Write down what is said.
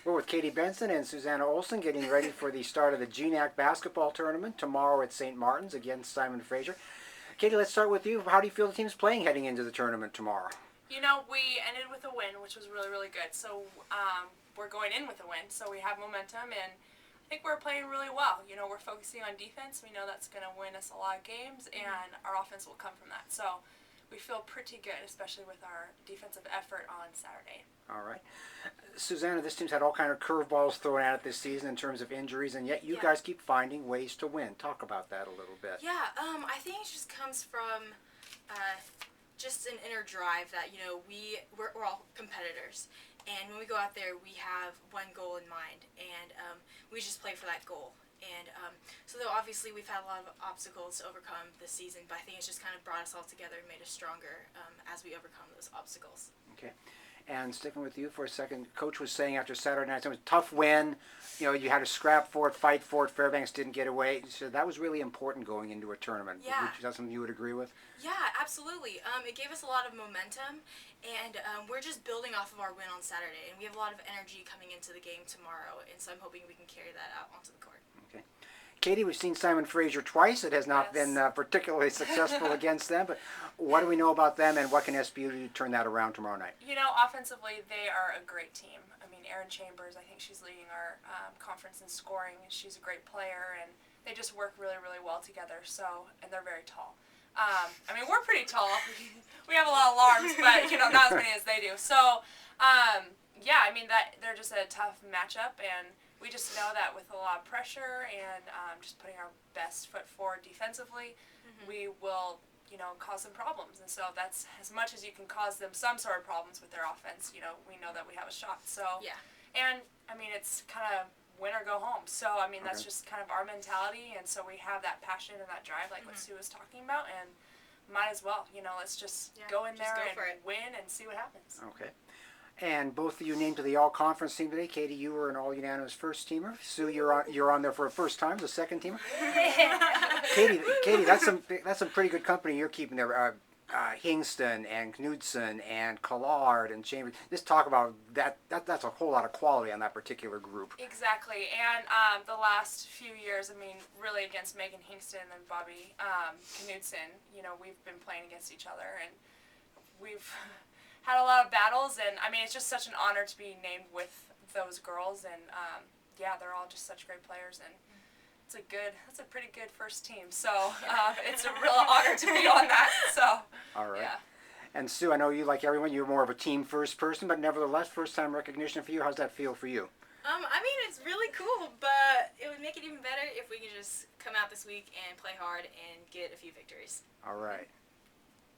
We're with Katie Benson and Suzanna Ohlsen getting ready for the start of the GNAC basketball tournament tomorrow at St. Martin's against SImon Fraser. Katie, let's start with you. How do you feel the team's playing heading into the tournament tomorrow? You know, we ended with a win, which was really, really good. So we're going in with a win, so we have momentum, and I think we're playing really well. You know, we're focusing on defense. We know that's going to win us a lot of games, and our offense will come from that. So we feel pretty good, especially with our defensive effort on Saturday. All right. Susanna, this team's had all kind of curveballs thrown at it this season in terms of injuries, and yet you guys keep finding ways to win. Talk about that a little bit. Yeah, I think it just comes from just an inner drive that, you know, we're all competitors. And when we go out there, we have one goal in mind, and we just play for that goal. And so though obviously we've had a lot of obstacles to overcome this season, but I think it's just kind of brought us all together and made us stronger as we overcome those obstacles. Okay. And sticking with you for a second, Coach was saying after Saturday night, it was a tough win. You know, you had to scrap for it, fight for it. Fairbanks didn't get away. So that was really important going into a tournament. Yeah. Is that something you would agree with? Yeah, absolutely. It gave us a lot of momentum, and we're just building off of our win on Saturday, and we have a lot of energy coming into the game tomorrow, and so I'm hoping we can carry that out onto the court. Okay. Katie, we've seen SImon Fraser twice. It has not been particularly successful against them, but what do we know about them, and what can SPU do to turn that around tomorrow night? You know, offensively, they are a great team. I mean, Erin Chambers, I think she's leading our conference in scoring. She's a great player, and they just work really, really well together. So, and they're very tall. I mean, we're pretty tall. We have a lot of alarms, but, you know, not as many as they do. So, yeah, I mean, they're just a tough matchup, and we just know that with a lot of pressure and just putting our best foot forward defensively, we will, you know, cause them problems. And so that's as much as you can cause them some sort of problems with their offense. You know, we know that we have a shot. So, yeah. And, I mean, it's kind of win or go home. So, I mean, that's just kind of our mentality. And so we have that passion and that drive, like what Sue was talking about. And might as well, you know, let's just go in there and win and see what happens. Okay. And both of you named to the All-Conference team today. Katie, you were an all-unanimous first teamer. Sue, you're on there for a first time, the second teamer. Katie, that's some pretty good company you're keeping there. Hingston and Knudsen and Collard and Chambers. Just talk about that. That's a whole lot of quality on that particular group. Exactly. And the last few years, I mean, really against Megan Hingston and Bobby Knudsen, you know, we've been playing against each other, and we've had a lot of battles, and I mean, it's just such an honor to be named with those girls, and yeah, they're all just such great players, and that's a pretty good first team, so it's a real honor to be on that, so. All right. Yeah. And Sue, I know you, like everyone, you're more of a team first person, but nevertheless, first time recognition for you. How's that feel for you? I mean, it's really cool, but it would make it even better if we could just come out this week and play hard and get a few victories. All right.